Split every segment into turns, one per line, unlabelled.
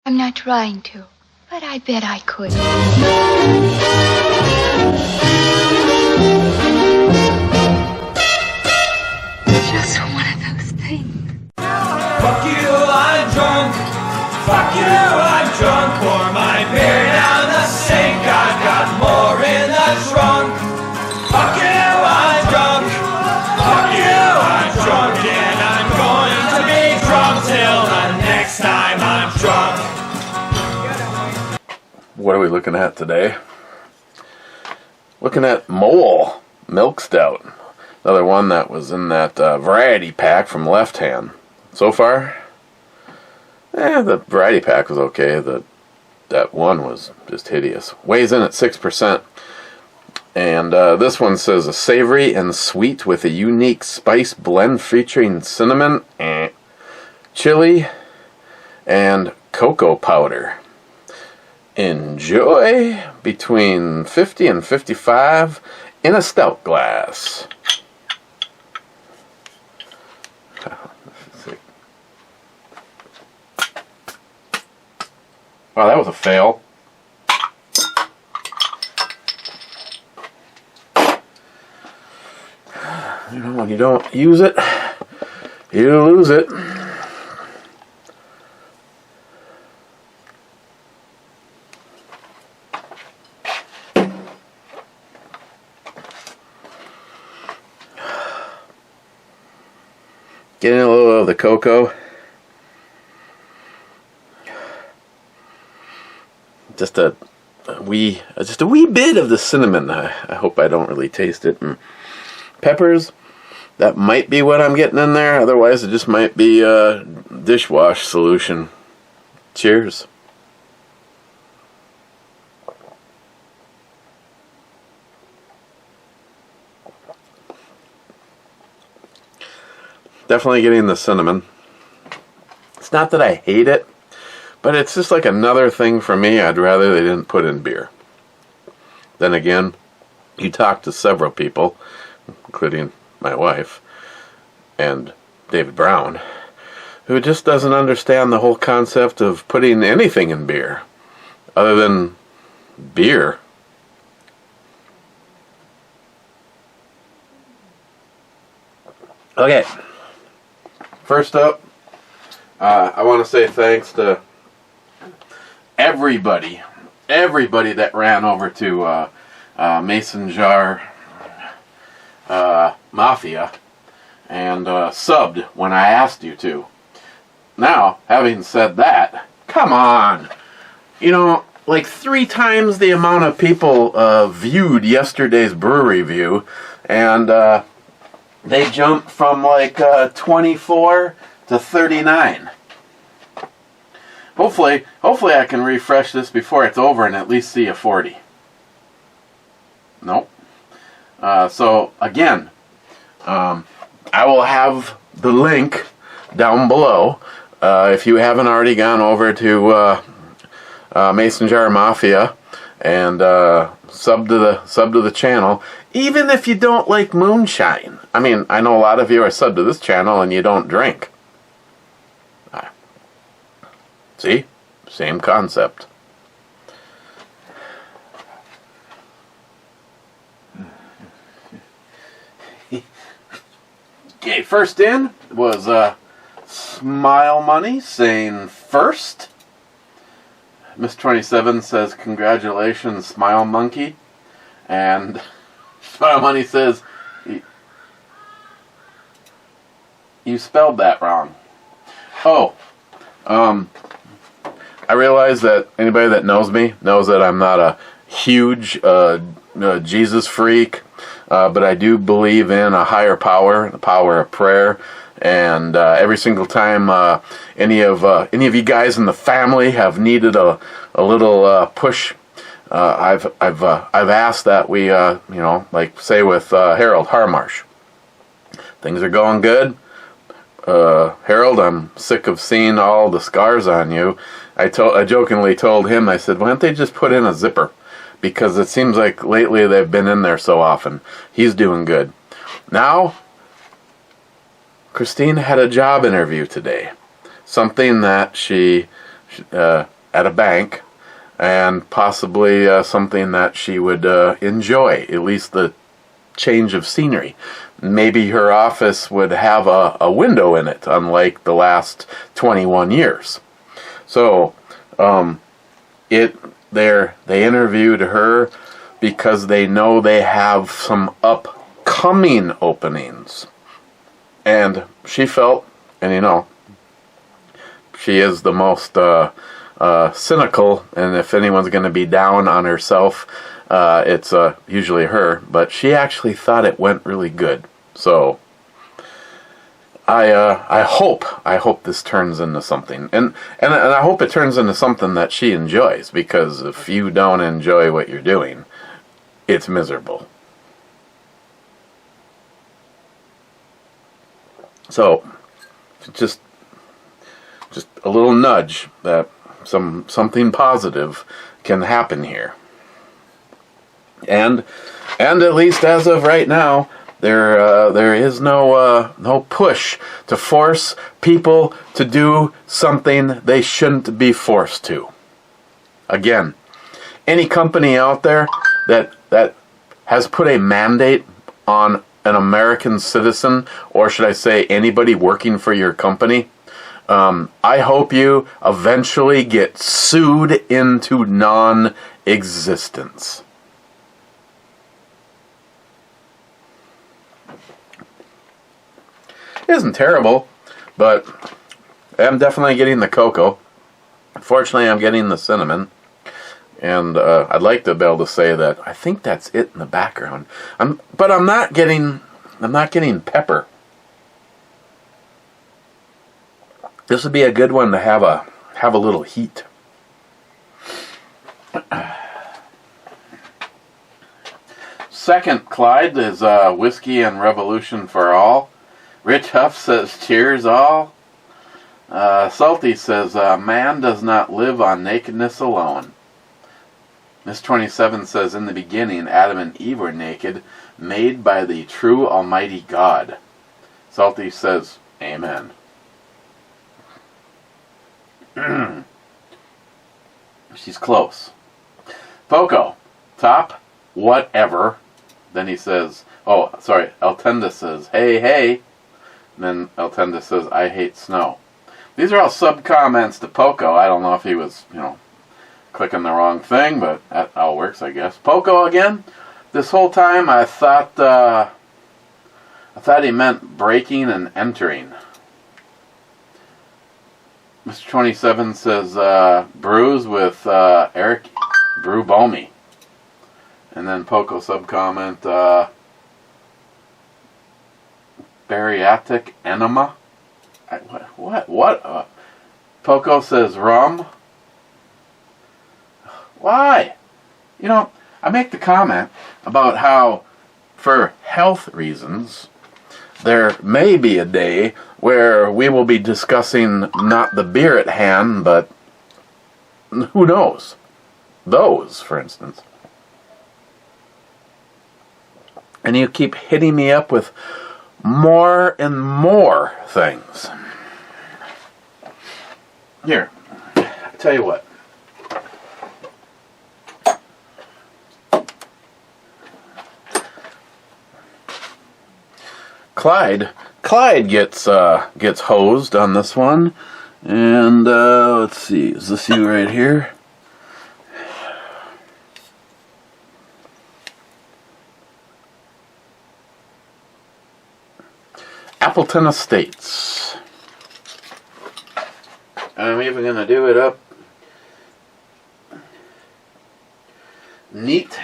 I'm not trying to, but I bet I could. Just one of those things.
Fuck you, I'm drunk. Fuck you, I'm drunk. Pour my beer down the sink. I've got more in the trunk. Fuck you, I'm drunk. Fuck you, I'm drunk. And I'm going to be drunk till the next time I'm drunk.
What are we looking at today? Looking at Mole Milk Stout. Another one that was in that variety pack from Left Hand. So far, the variety pack was okay. That one was just hideous. Weighs in at 6%. And this one says a savory and sweet with a unique spice blend featuring cinnamon, chili, and cocoa powder. Enjoy between 50 and 55 in a stout glass. Wow, that was a fail. You know, when you don't use it, you lose it. Getting a little of the cocoa. Just a wee bit of the cinnamon. I hope I don't really taste it. And peppers, that might be what I'm getting in there. Otherwise, it just might be a dishwash solution. Cheers. Definitely getting the cinnamon. It's not that I hate it, but it's just like another thing for me I'd rather they didn't put in beer. Then again, you talk to several people, including my wife and David Brown, who just doesn't understand the whole concept of putting anything in beer other than beer. Okay. First up, I want to say thanks to everybody that ran over to Mason Jar Mafia and subbed when I asked you to. Now, having said that, come on! You know, like 3 times the amount of people viewed yesterday's brew review, and they jumped from like 24 to 39. Hopefully I can refresh this before it's over and at least see a 40. Nope. So again, I will have the link down below. If you haven't already gone over to Mason Jar Mafia and sub to the channel, even if you don't like moonshine. I mean, I know a lot of you are subbed to this channel and you don't drink. See? Same concept. Okay, first in was Smile Money saying first. Miss 27 says congratulations, Smile Monkey. And Smile Money says you spelled that wrong. Oh, I realize that anybody that knows me knows that I'm not a huge Jesus freak, but I do believe in a higher power, the power of prayer. And every single time any of you guys in the family have needed a little push, I've asked that we like say with Harold Harmarsh, things are going good. Harold, I'm sick of seeing all the scars on you. I jokingly told him, I said, why don't they just put in a zipper? Because it seems like lately they've been in there so often. He's doing good. Now, Christine had a job interview today. Something that she at a bank, and possibly something that she would enjoy, at least the change of scenery. Maybe her office would have a window in it, unlike the last 21 years. So, they interviewed her because they know they have some upcoming openings. And she felt, and she is the most cynical, and if anyone's going to be down on herself, it's usually her, but she actually thought it went really good. So I hope this turns into something, and I hope it turns into something that she enjoys, because if you don't enjoy what you're doing, it's miserable. So just a little nudge that something positive can happen here. And at least as of right now, there is no push to force people to do something they shouldn't be forced to. Again, any company out there that has put a mandate on an American citizen, or should I say anybody working for your company, I hope you eventually get sued into non-existence. It isn't terrible, but I'm definitely getting the cocoa. Fortunately, I'm getting the cinnamon. And I'd like to be able to say that I think that's it in the background. But I'm not getting pepper. This would be a good one to have a little heat. Second, Clyde, is Whiskey and Revolution for All. Rich Huff says, cheers all. Salty says, man does not live on nakedness alone. Miss 27 says, in the beginning, Adam and Eve were naked, made by the true Almighty God. Salty says, amen. She's close. Poco, top, whatever. Then he says, Eltenda says, hey, hey. And then Eltenda says, I hate snow. These are all sub-comments to Poco. I don't know if he was, clicking the wrong thing, but that all works, I guess. Poco again. This whole time I thought he meant breaking and entering. Mr. 27 says brews with Eric Brew Bomi. And then Poco sub-comment bariatric enema. What? Poco says rum. Why? I make the comment about how, for health reasons, there may be a day where we will be discussing not the beer at hand, but who knows? Those, for instance. And you keep hitting me up with more and more things. Here, I'll tell you what. Clyde gets hosed on this one, and let's see, is this you right here? Appleton Estates. I'm even going to do it up neat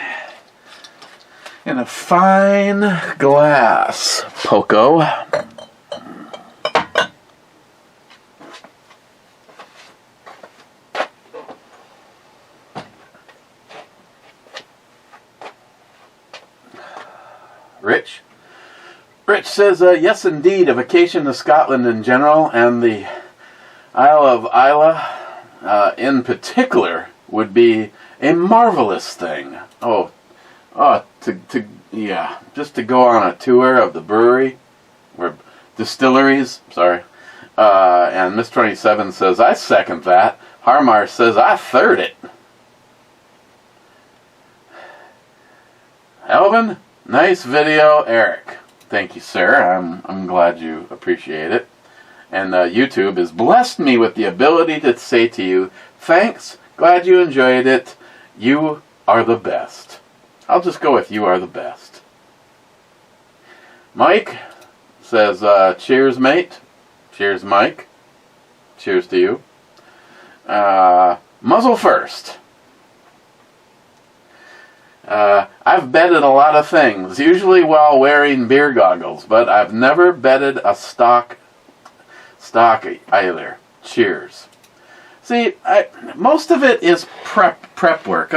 in a fine glass, Poco. Rich says, yes indeed, a vacation to Scotland in general, and the Isle of Islay in particular would be a marvelous thing. Just to go on a tour of the brewery, or distilleries, sorry. And Miss 27 says, I second that. Harmar says, I third it. Elvin, nice video, Eric. Thank you, sir. I'm glad you appreciate it. And YouTube has blessed me with the ability to say to you, thanks, glad you enjoyed it. You are the best. I'll just go with you are the best. Mike says, cheers, mate. Cheers, Mike. Cheers to you. Muzzle first. I've bedded a lot of things, usually while wearing beer goggles, but I've never bedded a stock either. Cheers. See, most of it is prep work.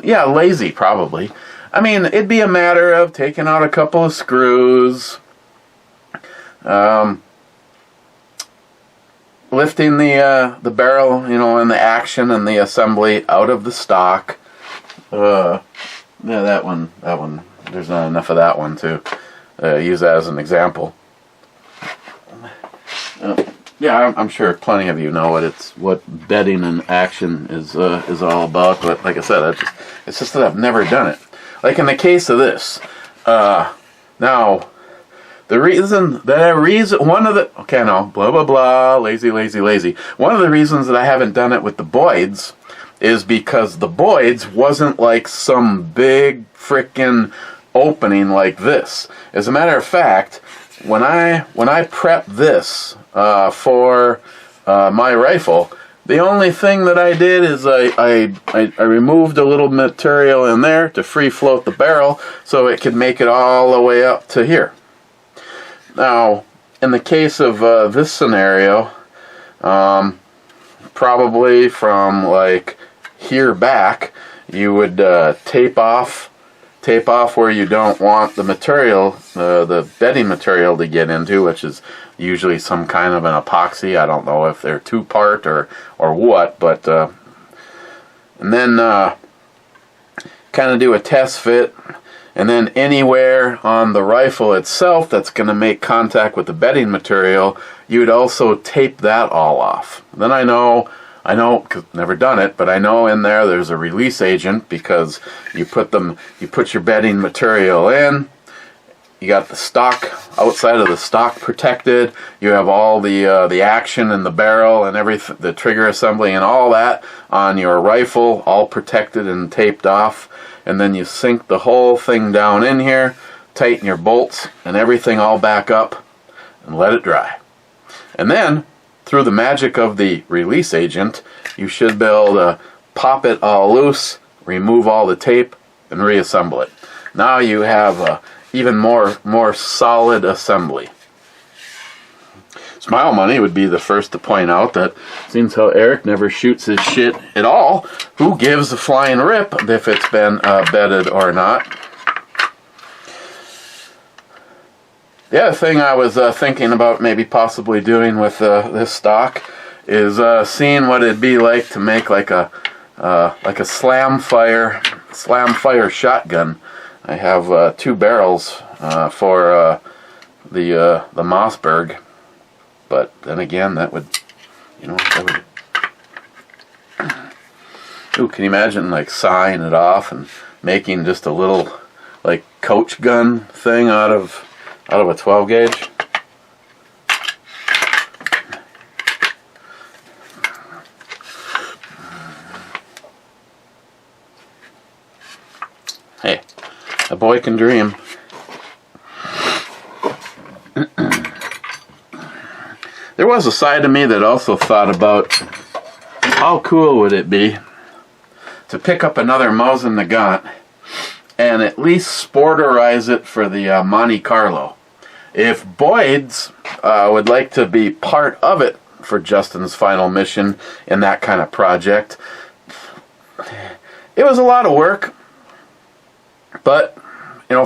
Lazy probably. I mean, it'd be a matter of taking out a couple of screws, lifting the barrel, and the action and the assembly out of the stock. That one. There's not enough of that one to use that as an example. I'm sure plenty of you know what bedding and action is all about. But like I said, it's just that I've never done it. Like in the case of this, now. Blah, blah, blah, lazy. One of the reasons that I haven't done it with the Boyds is because the Boyds wasn't like some big frickin' opening like this. As a matter of fact, when I prepped this for my rifle, the only thing that I did is I removed a little material in there to free float the barrel so it could make it all the way up to here. Now, in the case of this scenario, probably from like here back, you would tape off where you don't want the material, the bedding material to get into, which is usually some kind of an epoxy. I don't know if they're two-part or what, but and then kind of do a test fit. And then anywhere on the rifle itself that's going to make contact with the bedding material, you would also tape that all off. Then I know, because I've never done it, but I know in there's a release agent because you put your bedding material in, you got the stock, outside of the stock protected, you have all the action and the barrel and everything, the trigger assembly and all that on your rifle, all protected and taped off. And then you sink the whole thing down in here, tighten your bolts and everything all back up, and let it dry. And then, through the magic of the release agent, you should be able to pop it all loose, remove all the tape, and reassemble it. Now you have a even more solid assembly. Smile Money would be the first to point out that seems how Eric never shoots his shit at all. Who gives a flying rip if it's been bedded or not? The other thing I was thinking about maybe possibly doing with this stock is seeing what it'd be like to make like a slam fire shotgun. I have 2 barrels for the Mossberg. But then again, that would. Ooh, can you imagine like sawing it off and making just a little like coach gun thing out of a 12 gauge? Hey, a boy can dream. There was a side of me that also thought about how cool would it be to pick up another Mosin Nagant and at least sporterize it for the Monte Carlo. If Boyd's would like to be part of it for Justin's final mission in that kind of project, it was a lot of work, but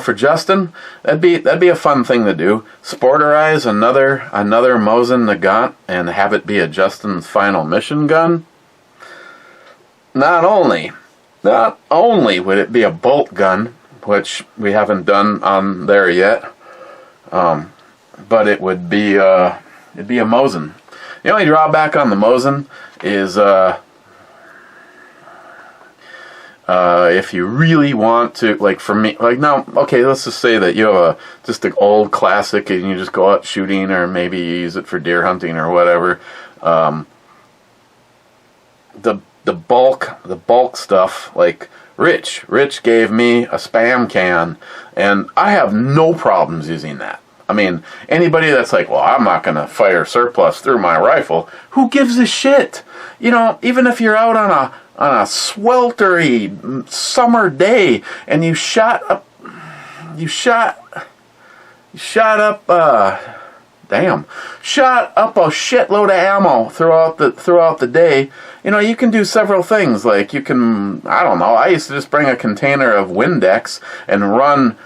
for Justin, that'd be a fun thing to do. Sporterize another Mosin Nagant and have it be a Justin's final mission gun. Not only would it be a bolt gun, which we haven't done on there yet, but it'd be a Mosin. The only drawback on the Mosin is if you really want to, like for me, like now, okay, let's just say that you have just an old classic and you just go out shooting, or maybe you use it for deer hunting or whatever. The bulk stuff, like Rich gave me a Spam can, and I have no problems using that. I mean, anybody that's like, well, I'm not going to fire surplus through my rifle, who gives a shit? You know, even if you're out on a sweltery summer day and you shot up a shitload of ammo throughout the day, you know, you can do several things. Like you can, I don't know, I used to just bring a container of Windex and run,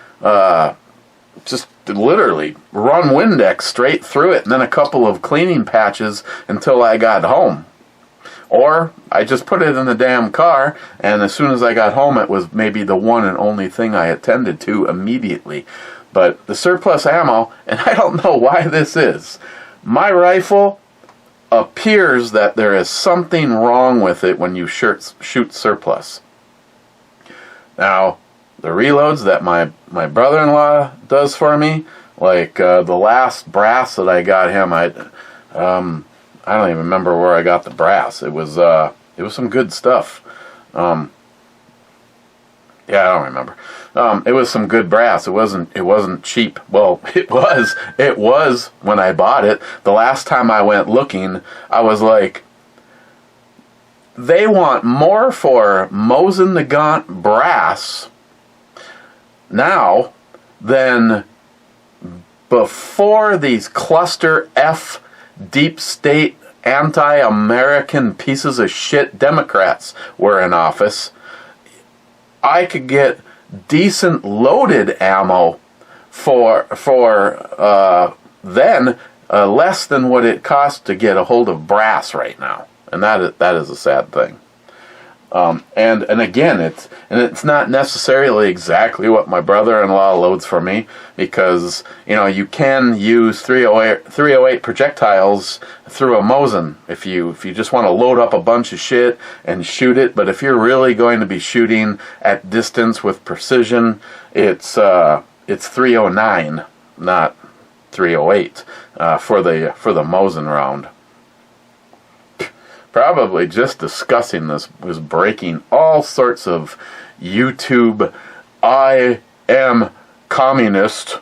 just literally run Windex straight through it, and then a couple of cleaning patches until I got home. Or I just put it in the damn car, and as soon as I got home, it was maybe the one and only thing I attended to immediately. But the surplus ammo, and I don't know why this is, my rifle appears that there is something wrong with it when you shoot surplus. Now, the reloads that my brother-in-law does for me, like the last brass that I got him, I don't even remember where I got the brass. It was some good stuff. Yeah, I don't remember. It was some good brass. It wasn't cheap. Well, it was when I bought it. The last time I went looking, I was like, they want more for Mosin Nagant brass now than before these cluster F deep state anti-American pieces of shit Democrats were in office. I could get decent loaded ammo for then less than what it costs to get a hold of brass right now, and that is a sad thing. And again, it's not necessarily exactly what my brother-in-law loads for me, because you know you can use 308 projectiles through a Mosin if you just want to load up a bunch of shit and shoot it. But if you're really going to be shooting at distance with precision, it's 309, not 308 for the Mosin round. Probably just discussing this was breaking all sorts of YouTube I am communist.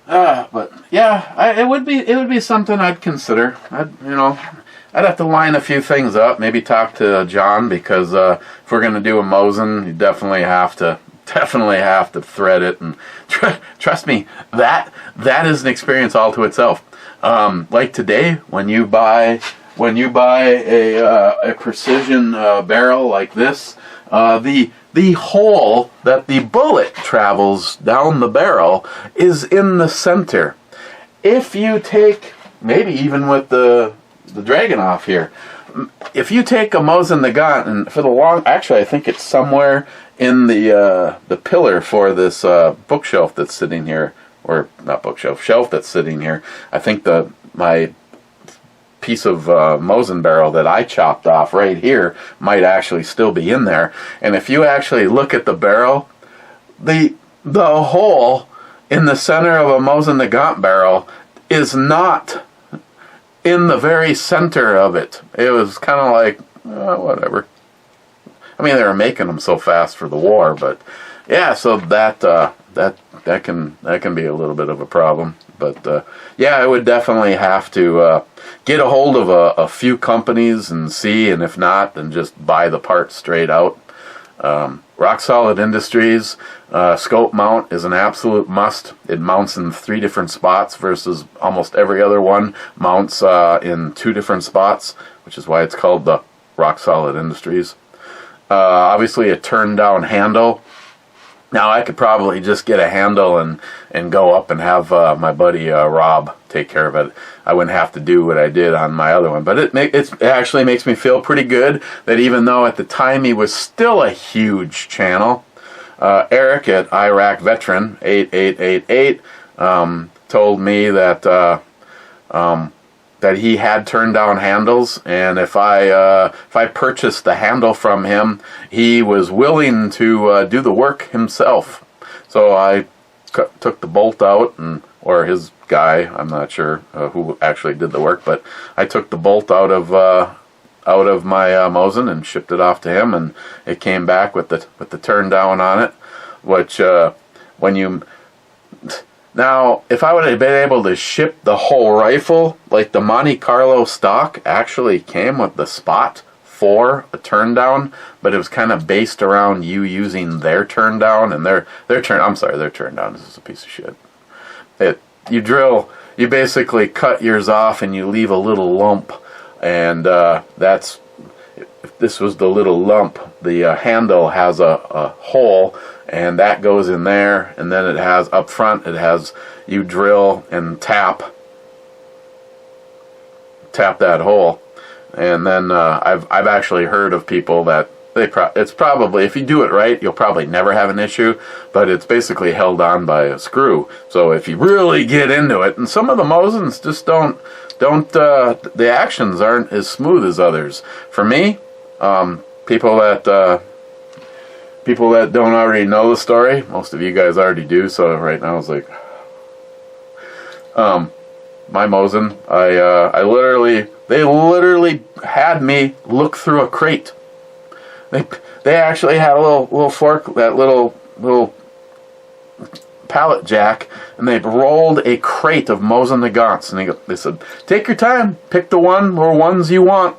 But yeah, it would be something I'd consider. I'd have to line a few things up, maybe talk to John, because if we're going to do a Mosin, you definitely have to thread it, and trust me, that is an experience all to itself. Like today, when you buy a precision barrel like this, the hole that the bullet travels down the barrel is in the center. If you take, maybe even with the Dragunov here, if you take a Mosin Nagant, and for the long, actually I think it's somewhere in the pillar for this bookshelf that's sitting here, or not bookshelf, shelf that's sitting here. I think my piece of Mosin barrel that I chopped off right here might actually still be in there. And if you actually look at the barrel, the hole in the center of a Mosin Nagant barrel is not in the very center of it. It was kind of like, whatever. I mean, they were making them so fast for the war, but yeah, so that can be a little bit of a problem. But yeah, I would definitely have to get a hold of a few companies and see, and if not, then just buy the parts straight out. Rock Solid Industries scope mount is an absolute must. It mounts in 3 different spots versus almost every other one mounts in 2 different spots, which is why it's called the Rock Solid Industries. Obviously a turn down handle. Now I could probably just get a handle and go up and have my buddy Rob take care of it. I wouldn't have to do what I did on my other one. But it actually makes me feel pretty good that even though at the time he was still a huge channel, Eric at Iraq Veteran 8888 told me that that he had turned down handles, and if I purchased the handle from him, he was willing to do the work himself. So I took the bolt out, or his guy, I'm not sure who actually did the work, but I took the bolt out of my Mosin and shipped it off to him, and it came back with the turn down on it, which now, if I would have been able to ship the whole rifle, like the Monte Carlo stock actually came with the spot for a turn down, but it was kind of based around you using their turn down, and their turn down is a piece of shit. You basically cut yours off and you leave a little lump, and if this was the little lump, the handle has a hole, and that goes in there, and then it has up front, it has, you drill and tap that hole, and then I've actually heard of people that it's probably, if you do it right, you'll probably never have an issue, but it's basically held on by a screw. So if you really get into it, and some of the Mosins just don't the actions aren't as smooth as others. For me, people that don't already know the story, most of you guys already do, so right now it's like, my Mosin, they literally had me look through a crate. They actually had a little fork, that little pallet jack, and they rolled a crate of Mosin Nagants, and they said, take your time, pick the ones you want.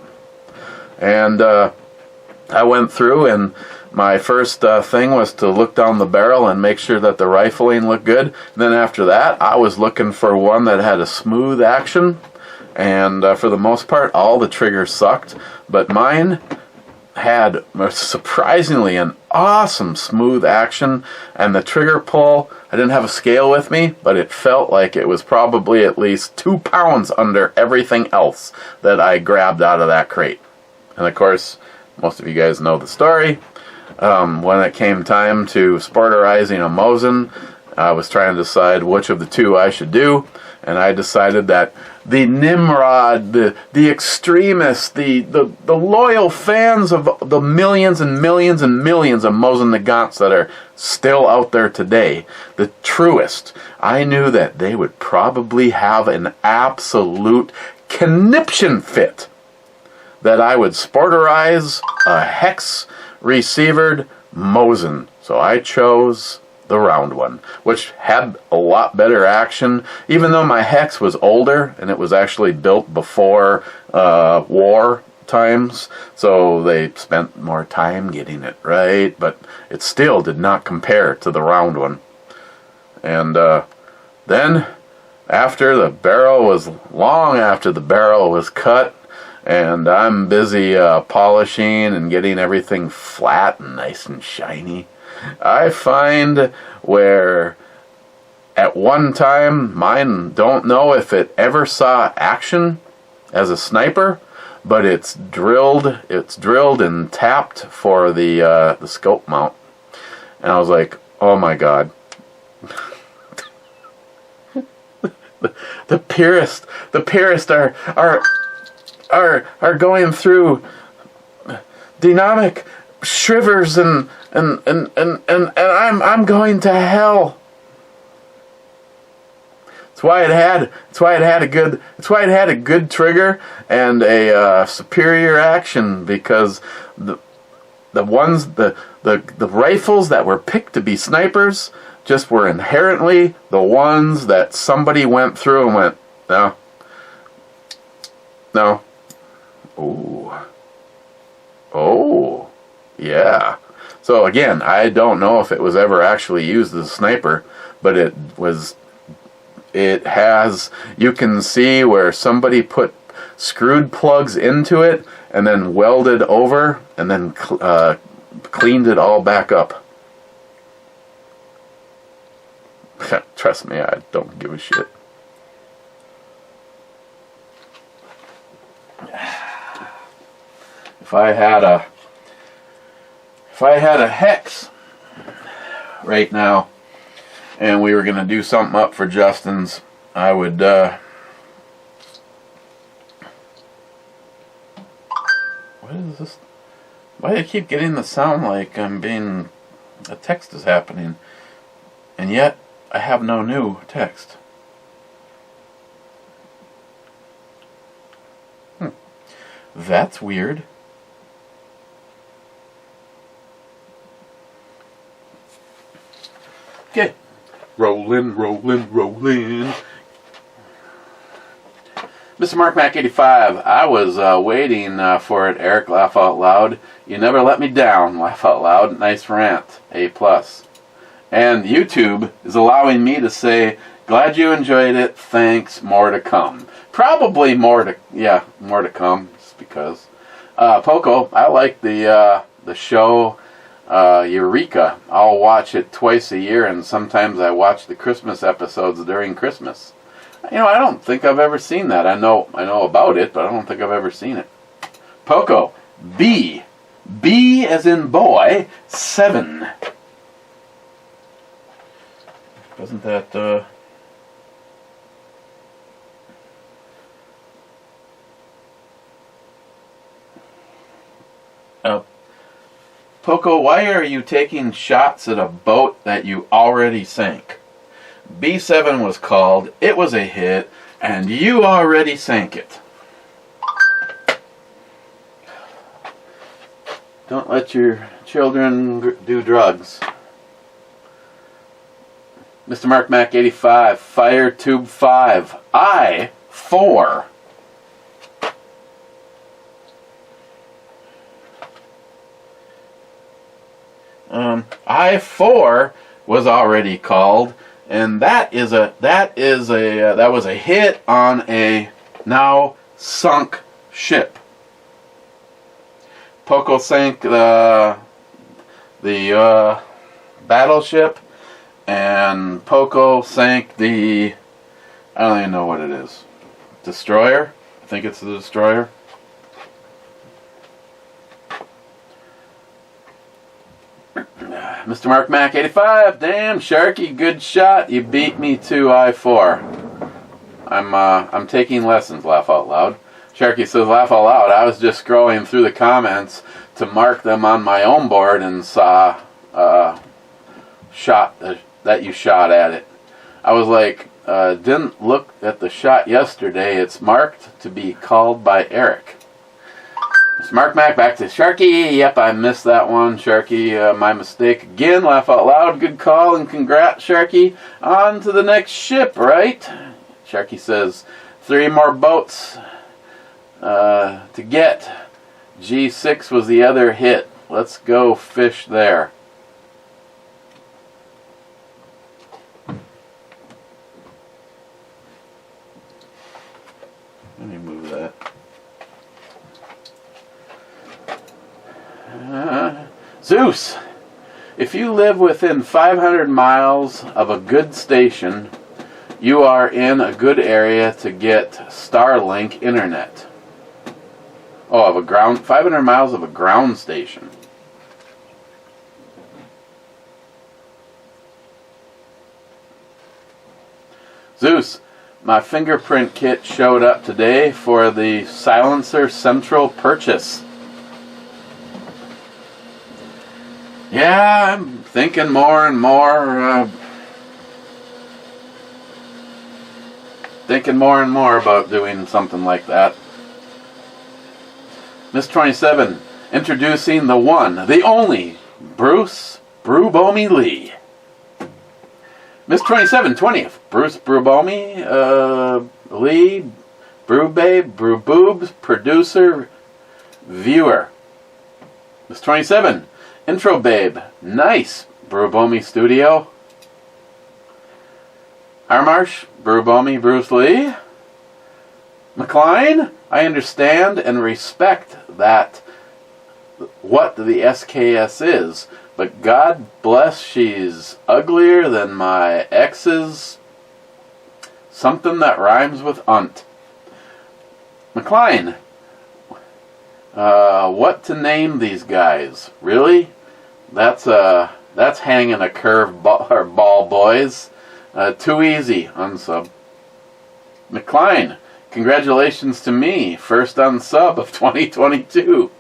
And I went through, and my first thing was to look down the barrel and make sure that the rifling looked good. And then after that, I was looking for one that had a smooth action, and for the most part, all the triggers sucked, but mine had surprisingly an awesome smooth action, and the trigger pull, I didn't have a scale with me, but it felt like it was probably at least 2 pounds under everything else that I grabbed out of that crate. And of course, most of you guys know the story. When it came time to sporterizing a Mosin, I was trying to decide which of the two I should do, and I decided that the Nimrod, the extremists, the loyal fans of the millions and millions and millions of Mosin Nagants that are still out there today, the truest, I knew that they would probably have an absolute conniption fit that I would sporterize a hex receivered Mosin. So I chose the round one, which had a lot better action, even though my hex was older and it was actually built before war times, so they spent more time getting it right, but it still did not compare to the round one. And then long after the barrel was cut, and I'm busy polishing and getting everything flat and nice and shiny, I find where at one time, mine, don't know if it ever saw action as a sniper, but it's drilled and tapped for the scope mount. And I was like, oh my god. the purists are going through dynamic shivers and I'm going to hell. That's why it had a good trigger and a superior action, because the rifles that were picked to be snipers just were inherently the ones that somebody went through and went, no. Oh, yeah. So again, I don't know if it was ever actually used as a sniper, but it has, you can see where somebody put screwed plugs into it and then welded over and then cleaned it all back up. Trust me, I don't give a shit. If I had a hex right now, and we were going to do something up for Justin's, I would, what is this? Why do I keep getting the sound like I'm being, a text is happening, and yet I have no new text. That's weird. Okay. Rolling. Mr. Mark Mac 85, I was waiting for it, Eric. Laugh out loud. You never let me down. Laugh out loud. Nice rant. A+. And YouTube is allowing me to say, glad you enjoyed it. Thanks. More to come. Probably more to come. Just because. Poco, I like the show Eureka. I'll watch it twice a year, and sometimes I watch the Christmas episodes during Christmas. You know, I don't think I've ever seen that. I know about it, but I don't think I've ever seen it. Poco, B as in boy, 7. Doesn't that Poco, why are you taking shots at a boat that you already sank? B7 was called, it was a hit, and you already sank it. Don't let your children do drugs. Mr. Mark Mac 85, Fire Tube 5, I-4. I-4 was already called, and that was a hit on a now sunk ship. Poco sank the battleship, and Poco sank the, I don't even know what it is, destroyer. I think it's the destroyer. Mr. Mark Mac 85, damn Sharky, good shot. You beat me to I-4. I'm taking lessons. Laugh out loud. Sharky says, laugh out loud. I was just scrolling through the comments to mark them on my own board and saw shot that you shot at it. I was like, didn't look at the shot yesterday. It's marked to be called by Eric. Mr. Mark Mac, back to Sharky. Yep, I missed that one. Sharky, my mistake again. Laugh out loud. Good call, and congrats, Sharky. On to the next ship, right? Sharky says, 3 more boats to get. G6 was the other hit. Let's go fish there. Let me move that. Zeus, if you live within 500 miles of a good station, you are in a good area to get Starlink internet. Oh, 500 miles of a ground station. Zeus, my fingerprint kit showed up today for the Silencer Central purchase. Yeah, I'm thinking more and more about doing something like that. Miss 27, introducing the one, the only, Bruce Brubomi Lee. Miss 27, 20th, Bruce Brubomi Lee, Brubabe, Bruboobs, producer, viewer. Miss 27, Intro Babe, nice, Brubomi Studio. Armarsh, Brubomi Bruce Lee. McLean, I understand and respect that what the SKS is, but God bless she's uglier than my ex's something that rhymes with unt. McLean, what to name these guys? Really? That's a That's hanging a curve ball, boys. Too easy, unsub. McCline, congratulations to me. First unsub of 2022.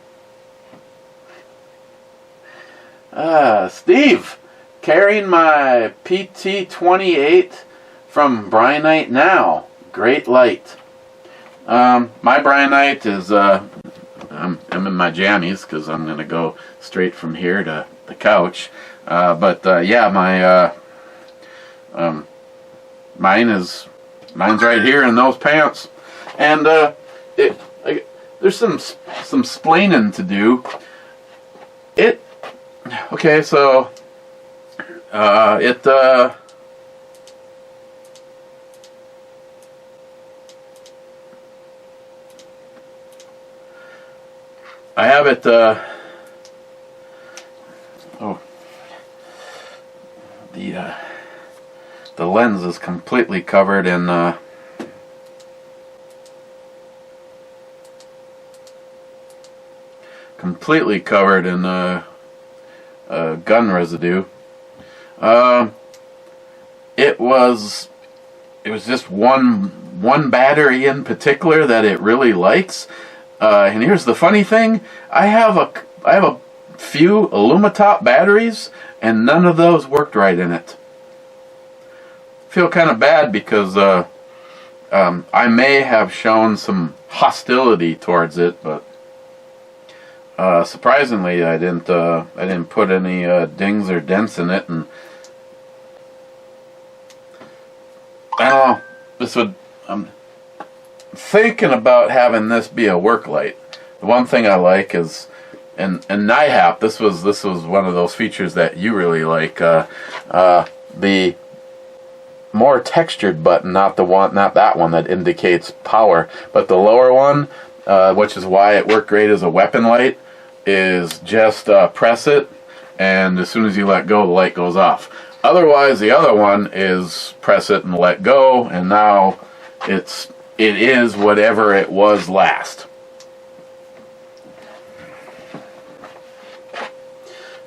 Steve, carrying my PT-28 from Brynite now. Great light. My Brynite is, I'm in my jammies because I'm going to go straight from here to the couch. Yeah, mine's right here in those pants. And there's some splaining to do. Okay, so I have it, the lens is completely covered in, gun residue. It was just one battery in particular that it really likes. And here's the funny thing: I have a few Alumatop batteries, and none of those worked right in it. Feel kind of bad because I may have shown some hostility towards it, but surprisingly, I didn't put any dings or dents in it, and I don't know. I'm thinking about having this be a work light. The one thing I like is, and NIHAP. This was one of those features that you really like. The more textured button, not that one that indicates power, but the lower one, which is why it worked great as a weapon light, is just press it, and as soon as you let go, the light goes off. Otherwise, the other one is press it and let go, and now it is whatever it was last.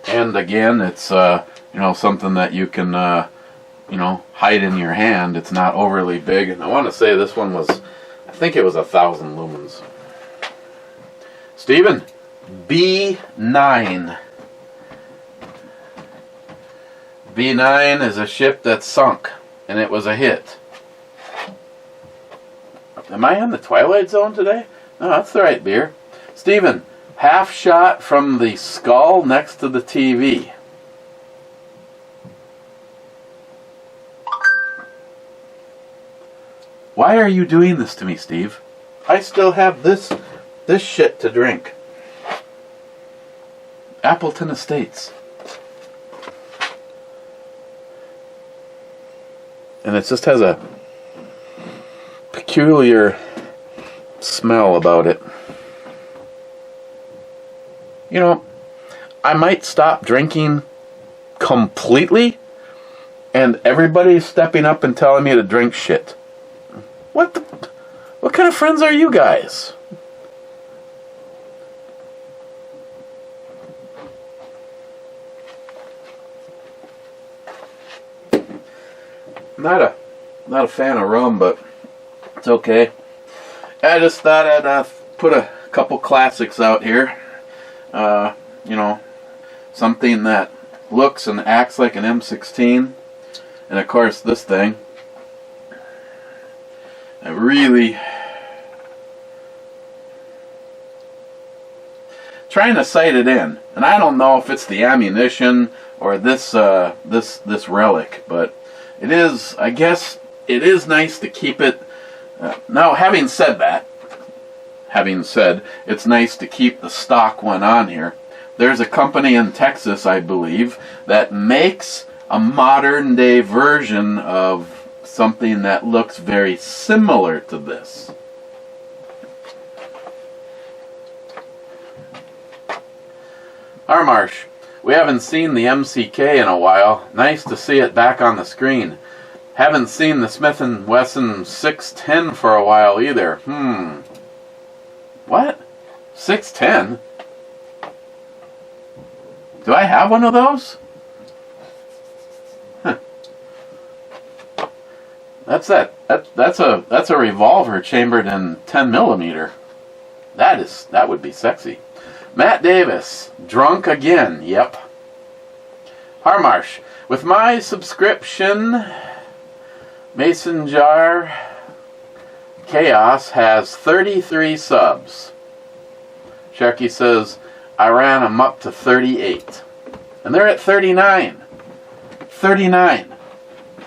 And again, it's something that you can hide in your hand. It's not overly big, and I want to say this one was, I think it was 1,000 lumens. Steven, B9. B9 is a ship that sunk, and it was a hit. Am I in the Twilight Zone today? No, that's the right beer. Steven, half shot from the skull next to the TV. Why are you doing this to me, Steve? I still have this shit to drink. Appleton Estates. And it just has a peculiar smell about it. I might stop drinking completely, and everybody's stepping up and telling me to drink shit. What kind of friends are you guys? Not a fan of rum, but it's okay. I just thought I'd put a couple classics out here. Something that looks and acts like an M16. And of course this thing. I really trying to sight it in. And I don't know if it's the ammunition or this relic, but it is, I guess, it is nice to keep it. Now, having said, it's nice to keep the stock one on here. There's a company in Texas, I believe, that makes a modern day version of something that looks very similar to this. Armarsh, we haven't seen the MCK in a while. Nice to see it back on the screen. Haven't seen the Smith & Wesson 610 for a while either. What? 610? Do I have one of those? That's a revolver chambered in 10 millimeter. That would be sexy. Matt Davis, drunk again. Yep. Harmarsh, with my subscription, Mason Jar Chaos has 33 subs. Sharky says, I ran them up to 38. And they're at 39. 39.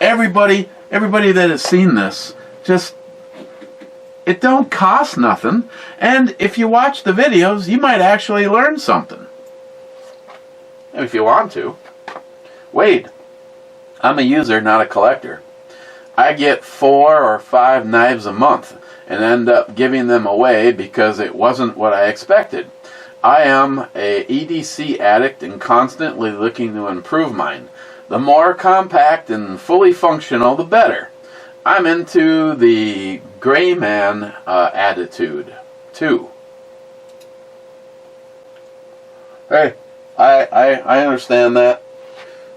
Everybody that has seen this, just, it don't cost nothing. And if you watch the videos, you might actually learn something. If you want to. Wade, I'm a user, not a collector. I get 4 or 5 knives a month and end up giving them away because it wasn't what I expected. I am a EDC addict and constantly looking to improve mine. The more compact and fully functional, the better. I'm into the gray man attitude, too. Hey, I understand that.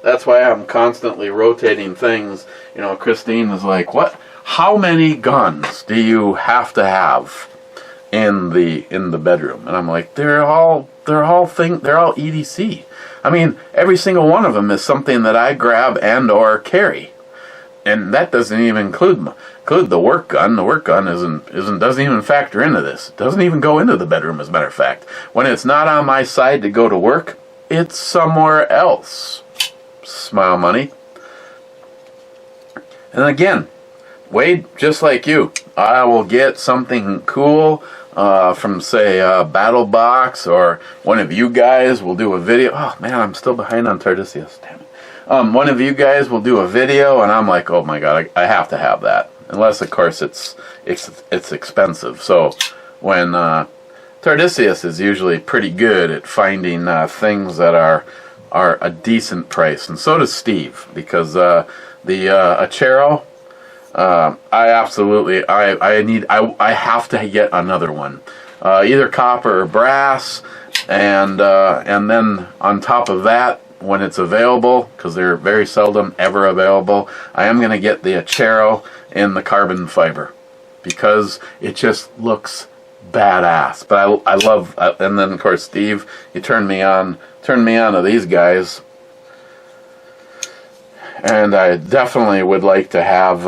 That's why I'm constantly rotating things. You know, Christine is like, "What? How many guns do you have to have in the bedroom?" And I'm like, "They're all EDC. I mean, every single one of them is something that I grab and or carry, and that doesn't even include the work gun. The work gun doesn't even factor into this. It doesn't even go into the bedroom. As a matter of fact, when it's not on my side to go to work, it's somewhere else." Smile money. And again, Wade, just like you, I will get something cool from, say, Battle Box, or one of you guys will do a video. Oh man, I'm still behind on Tardisius. Damn it. One of you guys will do a video, and I'm like, oh my god, I have to have that. Unless, of course, it's expensive. So when Tardisius is usually pretty good at finding things that are a decent price, and so does Steve, because the Achero, I have to get another one, either copper or brass, and then on top of that, when it's available, because they're very seldom ever available, I am going to get the Achero in the carbon fiber, because it just looks badass. But I love, and then of course Steve, you turned me on to these guys, and I definitely would like to have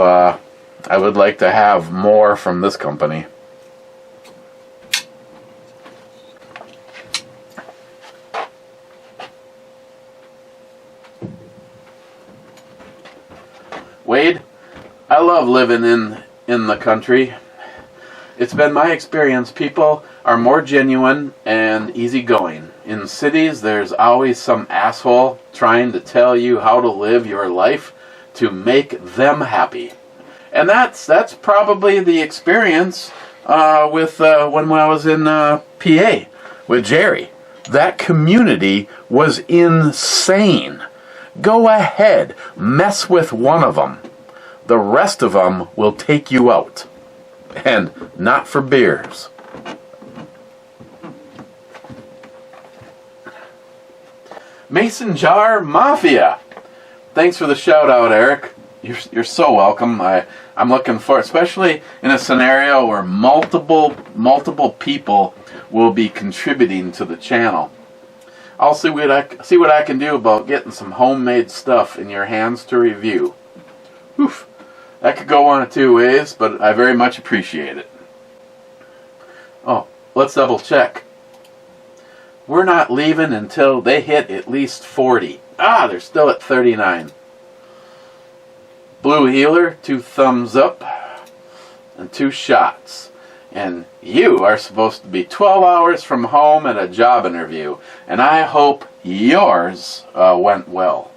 more from this company. Wade, I love living in the country. It's been my experience, people are more genuine and easygoing. In cities, there's always some asshole trying to tell you how to live your life to make them happy. And that's probably the experience with when I was in PA with Jerry. That community was insane. Go ahead, mess with one of them. The rest of them will take you out. And not for beers. Mason Jar Mafia. Thanks for the shout out, Eric. You're so welcome. I'm looking for, especially in a scenario where multiple people will be contributing to the channel. I'll see what I can do about getting some homemade stuff in your hands to review. Oof. That could go one of two ways, but I very much appreciate it. Oh, let's double check. We're not leaving until they hit at least 40. Ah, they're still at 39. Blue Healer, 2 thumbs up and 2 shots. And you are supposed to be 12 hours from home at a job interview, and I hope yours went well.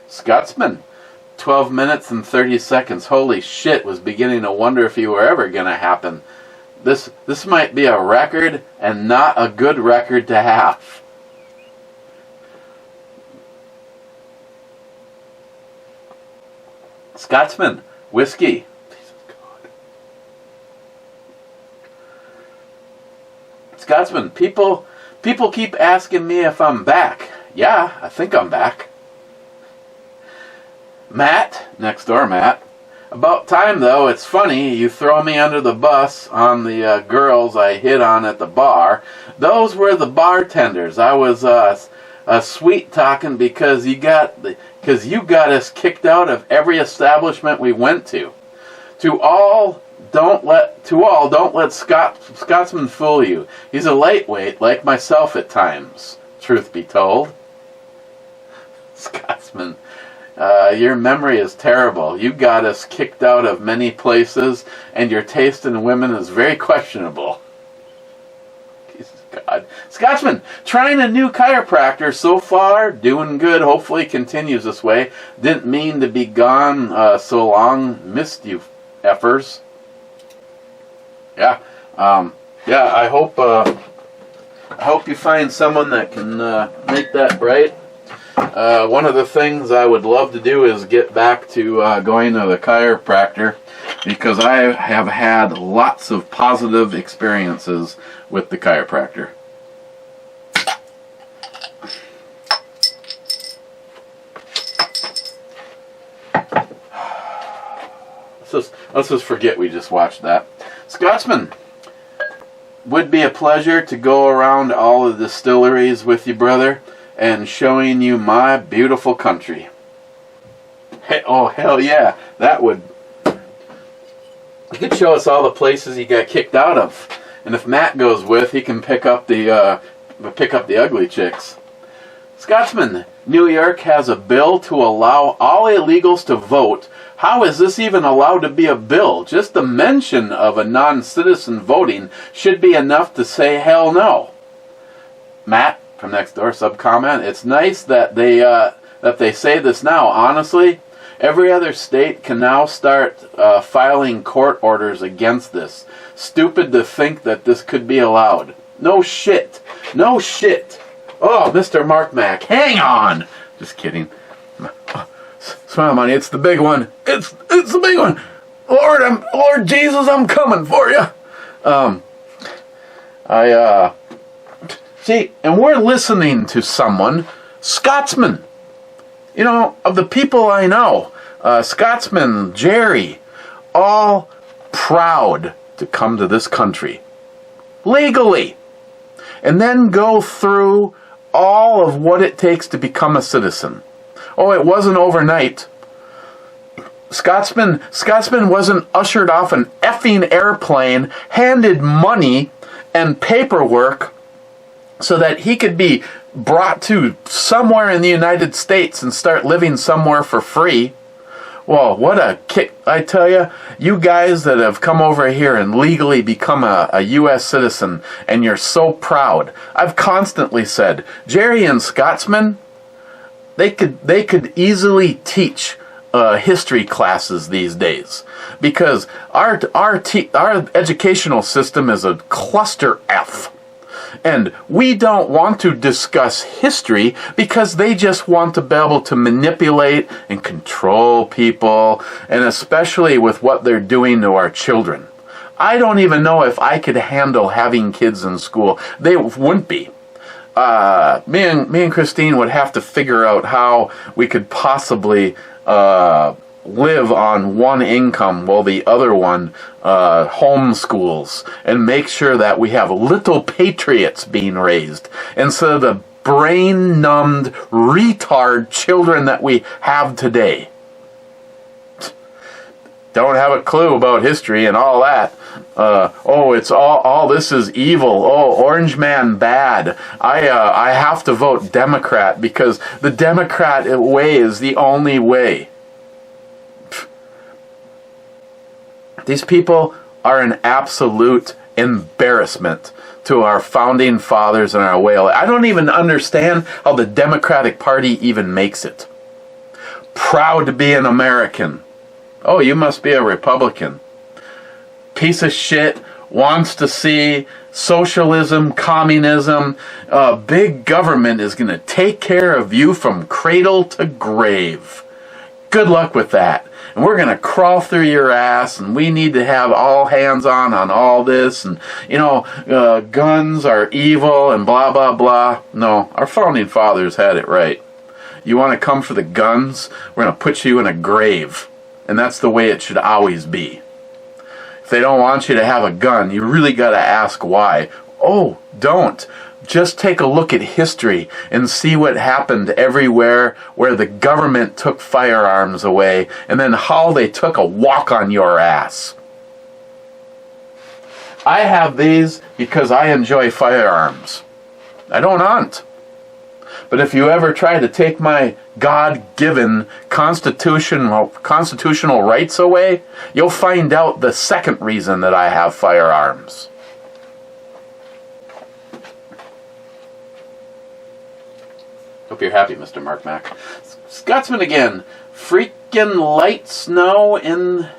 Scotsman, 12 minutes and 30 seconds. Holy shit, was beginning to wonder if you were ever going to happen. This might be a record, and not a good record to have. Scotsman, whiskey. Scotsman, people keep asking me if I'm back. Yeah, I think I'm back. Matt, next door Matt, About time, though. It's funny, you throw me under the bus on the girls I hit on at the bar. Those were the bartenders. I was sweet talking because you got us kicked out of every establishment we went to. To all, don't let Scotsman fool you. He's a lightweight like myself at times, truth be told. Scotsman, your memory is terrible. You got us kicked out of many places, and your taste in women is very questionable. Jesus God. Scotsman, trying a new chiropractor so far, doing good, hopefully continues this way. Didn't mean to be gone so long, missed you effers. Yeah, I hope you find someone that can make that right. One of the things I would love to do is get back to going to the chiropractor, because I have had lots of positive experiences with the chiropractor. Let's just forget we just watched that. Scotsman, would be a pleasure to go around all the distilleries with you, brother, and showing you my beautiful country. Hey, oh, hell yeah, that would. You could show us all the places he got kicked out of, and if Matt goes with, he can pick up the ugly chicks. Scotsman, New York has a bill to allow all illegals to vote. How is this even allowed to be a bill? Just the mention of a non-citizen voting should be enough to say hell no. Matt from next door, sub-comment, it's nice that they say this now. Honestly, every other state can now start filing court orders against this. Stupid to think that this could be allowed. No shit. No shit. Oh, Mr. Mark Mack, hang on. Just kidding. Smile money, it's the big one. It's the big one. Lord Jesus, I'm coming for you. See, and we're listening to someone, Scotsman. You know, of the people I know, Scotsman, Jerry, all proud to come to this country legally, and then go through all of what it takes to become a citizen. Oh, it wasn't overnight. Scotsman wasn't ushered off an effing airplane, handed money and paperwork so that he could be brought to somewhere in the United States and start living somewhere for free. Well, what a kick. I tell you, you guys that have come over here and legally become a U.S. citizen, and you're so proud. I've constantly said, Jerry and Scotsman, they could easily teach history classes these days, because our educational system is a cluster F. And we don't want to discuss history because they just want to be able to manipulate and control people, and especially with what they're doing to our children. I don't even know if I could handle having kids in school. They wouldn't be. Me and Christine would have to figure out how we could possibly live on one income while the other one homeschools, and make sure that we have little patriots being raised instead of the brain-numbed retard children that we have today. Don't have a clue about history and all that. It's all this is evil. Oh, Orange Man bad. I have to vote Democrat because the Democrat way is the only way. These people are an absolute embarrassment to our founding fathers and our way. I don't even understand how the Democratic Party even makes it. Proud to be an American. Oh, you must be a Republican. Piece of shit, wants to see socialism, communism. Big government is going to take care of you from cradle to grave. Good luck with that. And we're going to crawl through your ass, and we need to have all hands on all this, and, guns are evil, and blah, blah, blah. No, our founding fathers had it right. You want to come for the guns? We're going to put you in a grave. And that's the way it should always be. If they don't want you to have a gun, you really got to ask why. Oh, don't. Just take a look at history and see what happened everywhere where the government took firearms away, and then how they took a walk on your ass. I have these because I enjoy firearms. I don't hunt. But if you ever try to take my God-given constitutional rights away, you'll find out the second reason that I have firearms. Hope you're happy, Mr. Mark Mack. Scotsman again. Freaking light snow in...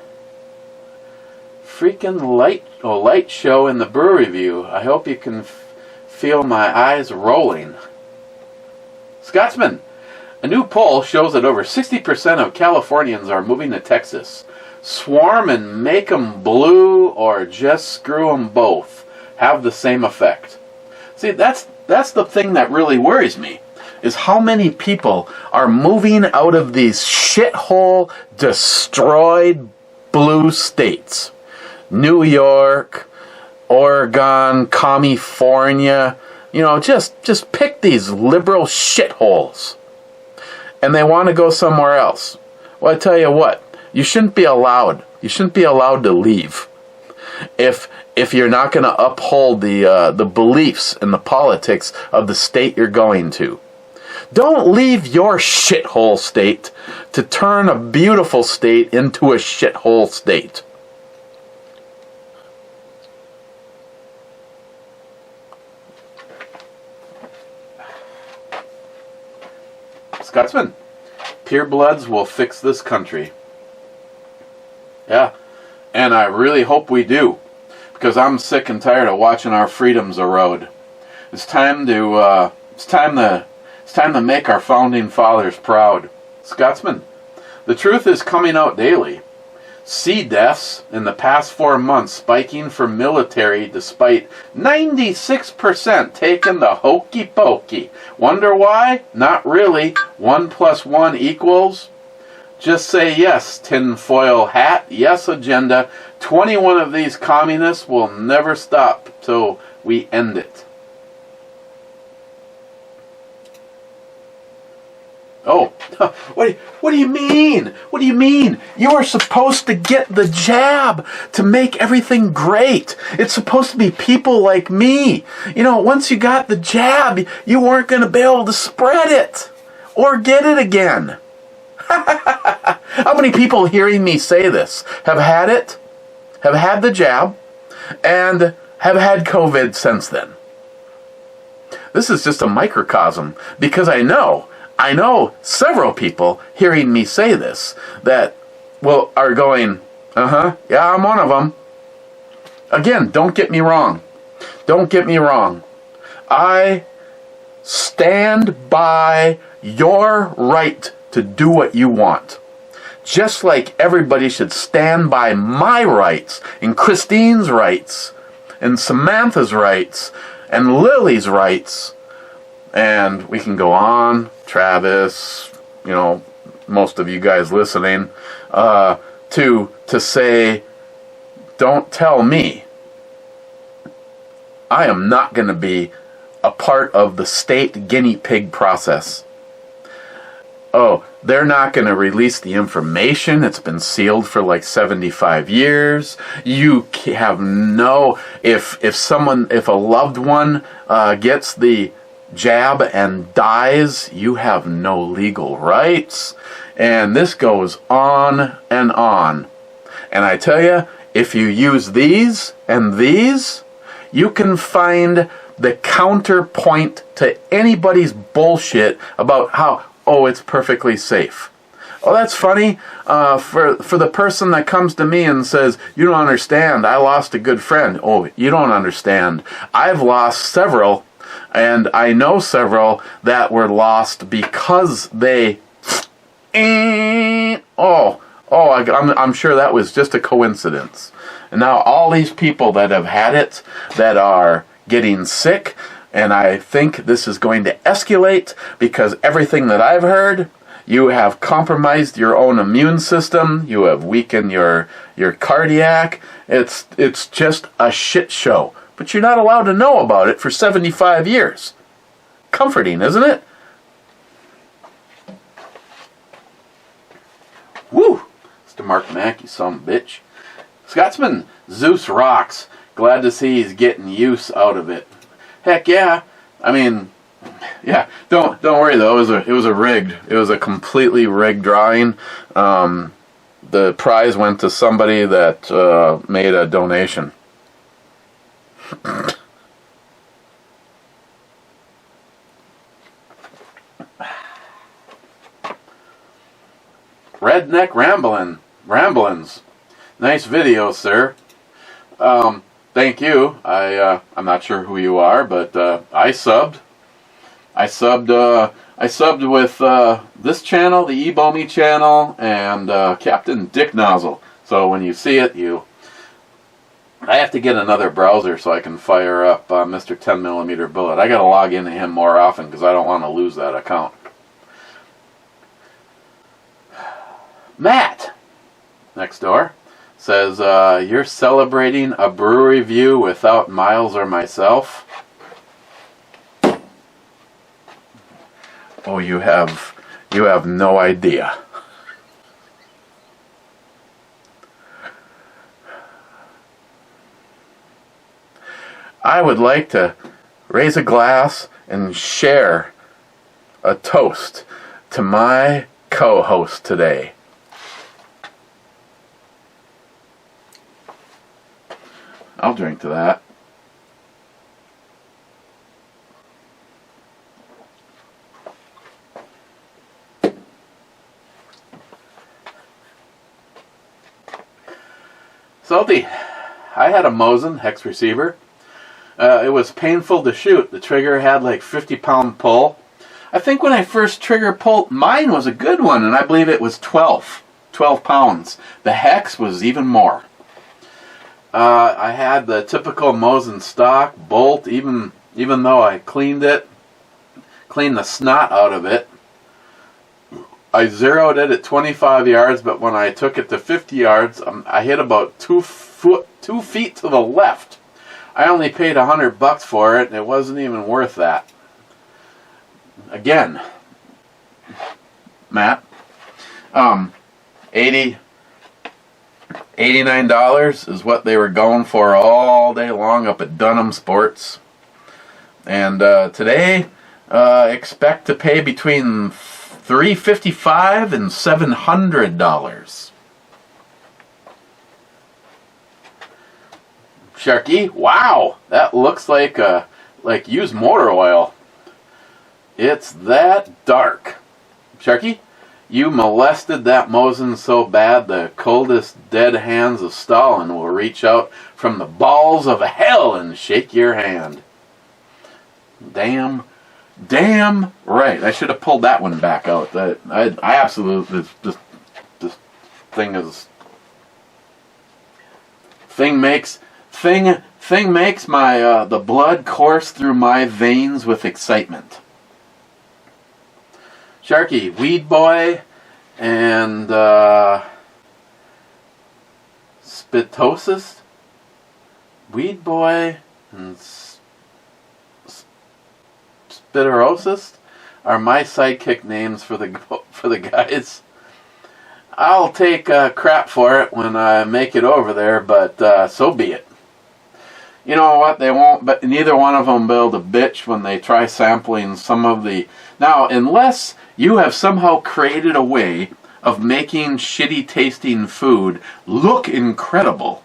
light show in the brew review. I hope you can feel my eyes rolling. Scotsman, a new poll shows that over 60% of Californians are moving to Texas. Swarm and make 'em blue, or just screw 'em both. Have the same effect. See, that's the thing that really worries me, is how many people are moving out of these shithole, destroyed blue states. New York, Oregon, California. You know, just pick these liberal shitholes. And they want to go somewhere else. Well, I tell you what, you shouldn't be allowed. You shouldn't be allowed to leave. If you're not going to uphold the beliefs and the politics of the state you're going to. Don't leave your shithole state to turn a beautiful state into a shithole state. Scotsman, purebloods will fix this country. Yeah, and I really hope we do, because I'm sick and tired of watching our freedoms erode. It's time to make our founding fathers proud. Scotsman, the truth is coming out daily. Sea deaths in the past 4 months spiking for military despite 96% taking the hokey pokey. Wonder why? Not really. 1 + 1 equals. Just say yes, tinfoil hat. Yes, agenda. 21 of these communists will never stop till we end it. Oh, what do you mean? What do you mean? You are supposed to get the jab to make everything great. It's supposed to be people like me. You know, once you got the jab, you weren't going to be able to spread it or get it again. How many people hearing me say this have had it, have had the jab, and have had COVID since then? This is just a microcosm, because I know several people hearing me say this that, well, are going, yeah, I'm one of them. Again, don't get me wrong. Don't get me wrong. I stand by your right to do what you want. Just like everybody should stand by my rights, and Christine's rights, and Samantha's rights, and Lily's rights, and we can go on, Travis, you know, most of you guys listening, to say, don't tell me. I am not going to be a part of the state guinea pig process. Oh, they're not going to release the information. It's been sealed for like 75 years. You have no, if a loved one gets the jab and dies, you have no legal rights. And this goes on and on. And I tell you, if you use these and these, you can find the counterpoint to anybody's bullshit about how, oh, it's perfectly safe. Oh, that's funny. For the person that comes to me and says, you don't understand, I lost a good friend. Oh, you don't understand. I've lost several, and I know several that were lost because they... I'm sure that was just a coincidence. And now all these people that have had it, that are getting sick, and I think this is going to escalate because everything that I've heard, You have compromised your own immune system. You have weakened your cardiac. It's just a shit show. But you're not allowed to know about it for 75 years. Comforting, isn't it? Woo! Mr. Mark Mack, you son of a bitch. Scotsman, Zeus rocks. Glad to see he's getting use out of it. Heck yeah. I mean, yeah. Don't worry though. It was a completely rigged drawing. The prize went to somebody that made a donation. Redneck Ramblins. Nice video, sir. Thank you. I'm not sure who you are, but I subbed. I subbed with this channel, the Ebomi channel, and Captaindick Nozzle. So when you see it, I have to get another browser so I can fire up Mr. 10mm Bullet. I got to log into him more often because I don't want to lose that account. Matt, next door, says, you're celebrating a brewery view without Miles or myself? Oh, you have no idea. I would like to raise a glass and share a toast to my co-host today. I'll drink to that. Salty, I had a Mosin hex receiver. It was painful to shoot. The trigger had like 50-pound pull. I think when I first trigger pulled, mine was a good one, and I believe it was 12 pounds. The hex was even more. I had the typical Mosin stock bolt, even though I cleaned the snot out of it. I zeroed it at 25 yards, but when I took it to 50 yards, I hit about 2 feet to the left. I only paid $100 for it, and it wasn't even worth that. Again, Matt, $89 is what they were going for all day long up at Dunham Sports. And today, expect to pay between $355 and $700. Sharky, wow, that looks like used motor oil. It's that dark. Sharky, you molested that Mosin so bad the coldest dead hands of Stalin will reach out from the balls of hell and shake your hand. Damn right. I should have pulled that one back out. I absolutely, this thing is, thing makes my the blood course through my veins with excitement. Sharky, Weed Boy, and Spitosis. Weed Boy and Spitterosis are my sidekick names for the guys. I'll take crap for it when I make it over there, but so be it. You know what? They won't, but neither one of them build a bitch when they try sampling some of the... Now, unless you have somehow created a way of making shitty tasting food look incredible.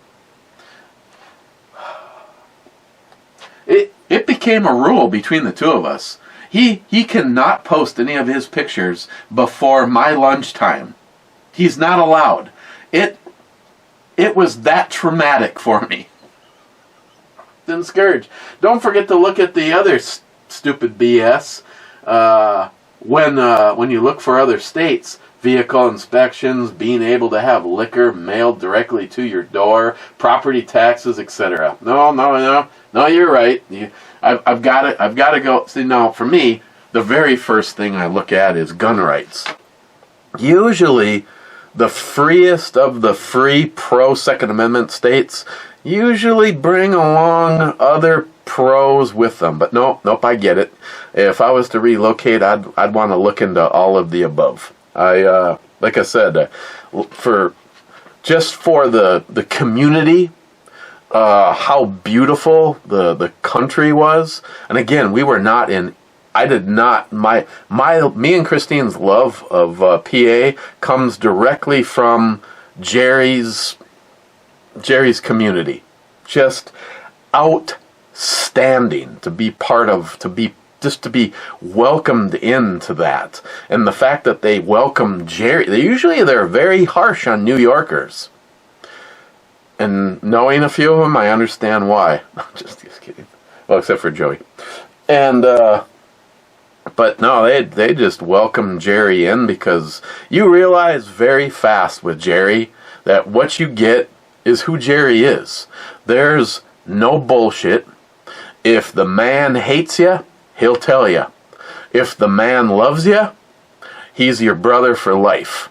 It became a rule between the two of us. He cannot post any of his pictures before my lunchtime. He's not allowed. It was that traumatic for me. Didn't scourge. Don't forget to look at the other stupid BS. When you look for other states, vehicle inspections, being able to have liquor mailed directly to your door, property taxes, etc. No, you're right. I've got to go. See, now for me, the very first thing I look at is gun rights. usually the freest of the free pro-Second Amendment states usually bring along other pros with them. But nope, I get it. If I was to relocate, I'd want to look into all of the above. Like I said, for the community, how beautiful the country was. And again, me and Christine's love of PA comes directly from Jerry's community. Just outstanding to be part of, to be welcomed into that. And the fact that they welcome Jerry, they're very harsh on New Yorkers. And knowing a few of them, I understand why. just kidding. Well, except for Joey. And, but no, they just welcome Jerry in, because you realize very fast with Jerry that what you get is who Jerry is. There's no bullshit. If the man hates you, he'll tell you. If the man loves you, he's your brother for life.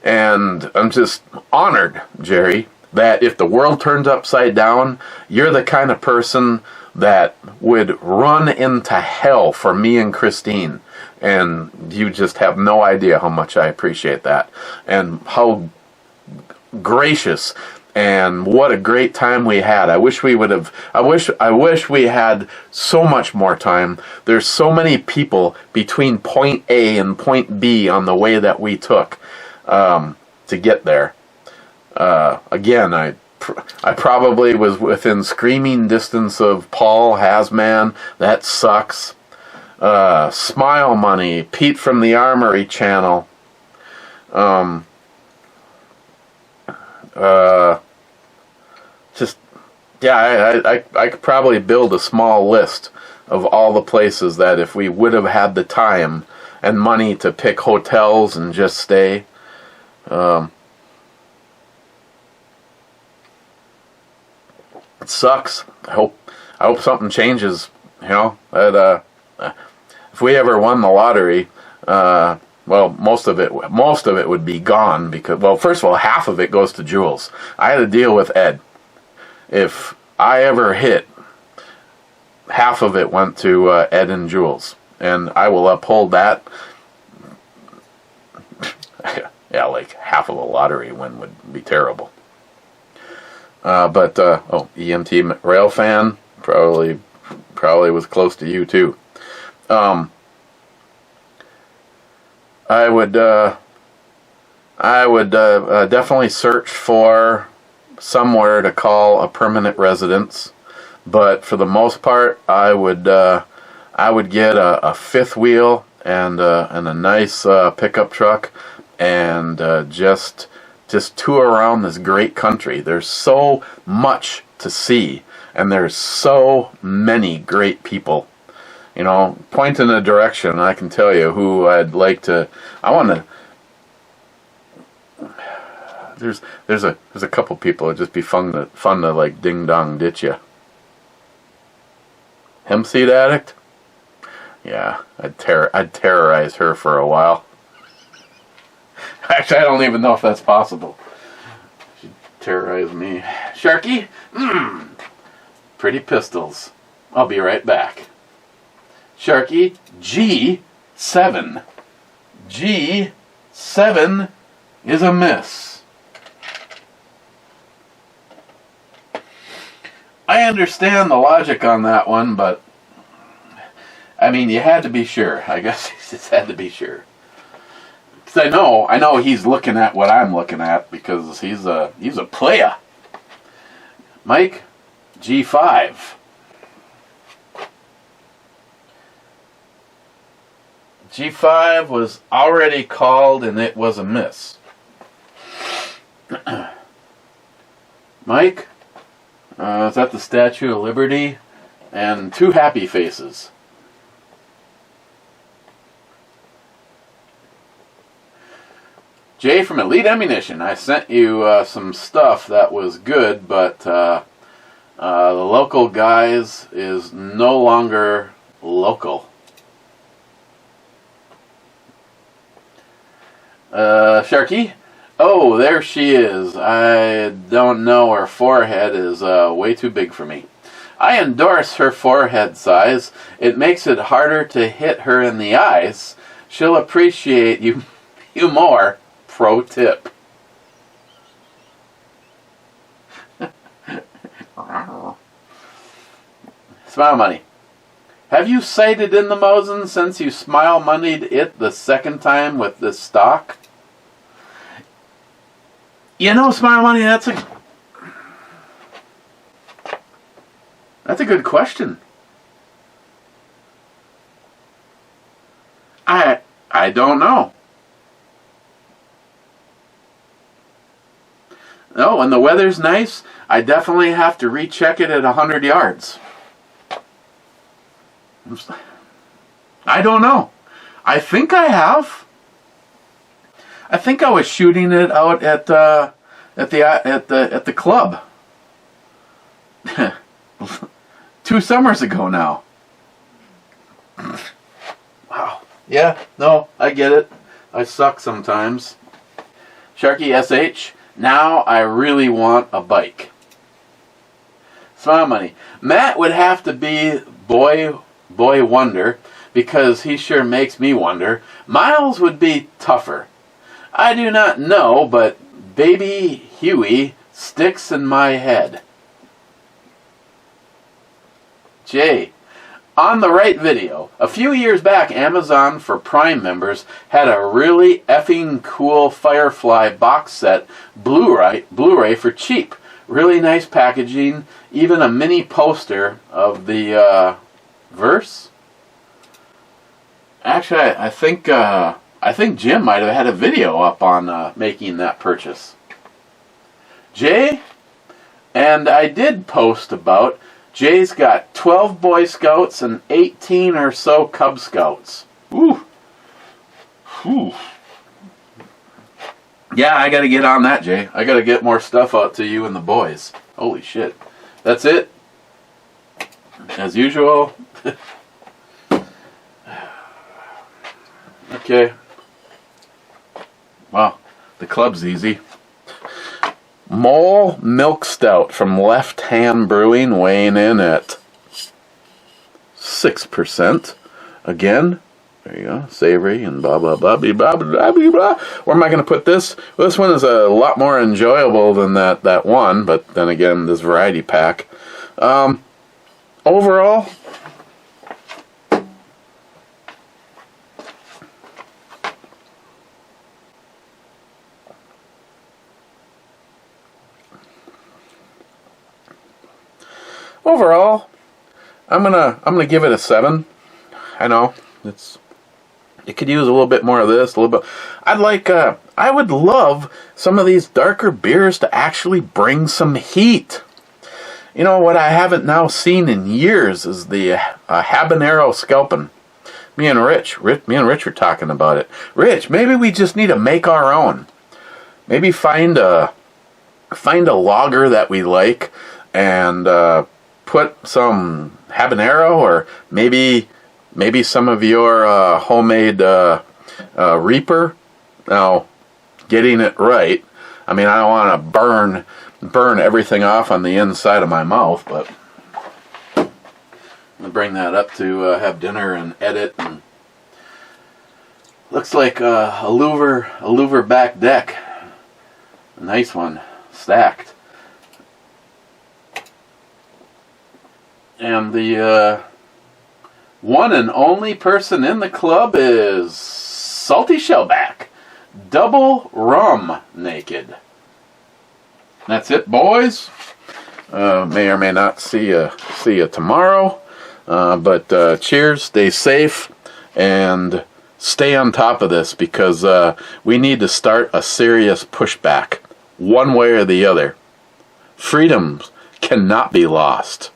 And I'm just honored, Jerry, that if the world turns upside down, you're the kind of person that would run into hell for me and Christine. And you just have no idea how much I appreciate that. And how gracious and what a great time we had. I wish we had so much more time. There's so many people between point A and point B on the way that we took to get there. Again, I probably was within screaming distance of Paul Hasman. That sucks. Smile Money, Pete from the Armory Channel. I could probably build a small list of all the places that if we would have had the time and money to pick hotels and just stay. It sucks. I hope something changes. If we ever won the lottery, well, most of it would be gone, because, well, first of all, half of it goes to Jules. I had a deal with Ed. If I ever hit, half of it went to Ed and Jules, and I will uphold that. Yeah, like half of a lottery win would be terrible. But EMT rail fan probably was close to you too. I would definitely search for somewhere to call a permanent residence, but for the most part, I would get a fifth wheel and a nice pickup truck, and just tour around this great country. There's so much to see, and there's so many great people. Point in a direction, I can tell you who I'd like to. There's a couple people. It'd just be fun to like ding dong ditch you. Hemp seed addict? Yeah, I'd terrorize her for a while. Actually, I don't even know if that's possible. She'd terrorize me. Sharky? Pretty pistols. I'll be right back. Sharky, G7. G7 is a miss. I understand the logic on that one, but I mean, you had to be sure. I guess you just had to be sure. Because I know he's looking at what I'm looking at, because he's a player. Mike, G5. G5 was already called, and it was a miss. Mike, is that the Statue of Liberty? And two happy faces. Jay from Elite Ammunition, I sent you some stuff that was good, but the local guys is no longer local. Sharky? Oh, there she is. I don't know. Her forehead is way too big for me. I endorse her forehead size. It makes it harder to hit her in the eyes. She'll appreciate you more. Pro tip. Smile money. Have you sighted in the Mosin since you smile moneyed it the second time with this stock? You know, Smile money, that's a good question. I don't know. No, when the weather's nice, I definitely have to recheck it at 100 yards. I don't know. I think I have. I think I was shooting it out at the club 2 summers ago now. Wow. Yeah. No, I get it. I suck sometimes. Sharky SH. Now I really want a bike. Smile money. Matt would have to be boy wonder because he sure makes me wonder. Miles would be tougher. I do not know, but baby Huey sticks in my head. Jay. On the right video. A few years back, Amazon for Prime members had a really effing cool Firefly box set Blu-ray for cheap. Really nice packaging. Even a mini poster of the verse. Actually, I think Jim might have had a video up on making that purchase. Jay, and I did post about. Jay's got 12 Boy Scouts and 18 or so Cub Scouts. Ooh. Ooh. Yeah, I gotta get on that, Jay. I gotta get more stuff out to you and the boys. Holy shit. That's it. As usual. Okay. Well, the club's easy. Mole Milk Stout from Left Hand Brewing, weighing in at 6%. Again, there you go, savory and blah, blah, blah, blah, blah, blah, blah, blah. Where am I going to put this? Well, this one is a lot more enjoyable than that one, but then again, this variety pack. Overall, I'm gonna give it a 7. I know it could use a little bit more of this, a little bit. I would love some of these darker beers to actually bring some heat. You know what I haven't now seen in years is the habanero scalping. Me and Rich were talking about it. Rich, maybe we just need to make our own. Maybe find a lager that we like and put some habanero, or maybe some of your homemade Reaper. Now, getting it right. I mean, I don't want to burn everything off on the inside of my mouth, but I'm gonna bring that up to have dinner and edit. And looks like a louver back deck, a nice one, stacked. And the one and only person in the club is Salty Shellback. Double rum naked. That's it, boys. May or may not see you tomorrow. But cheers, stay safe, and stay on top of this, because we need to start a serious pushback, one way or the other. Freedoms cannot be lost.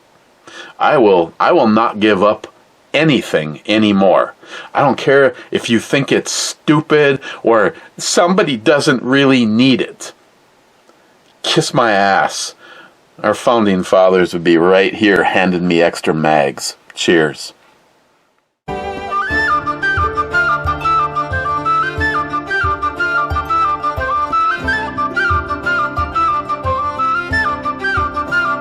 I will not give up anything anymore. I don't care if you think it's stupid or somebody doesn't really need it. Kiss my ass. Our founding fathers would be right here handing me extra mags. Cheers.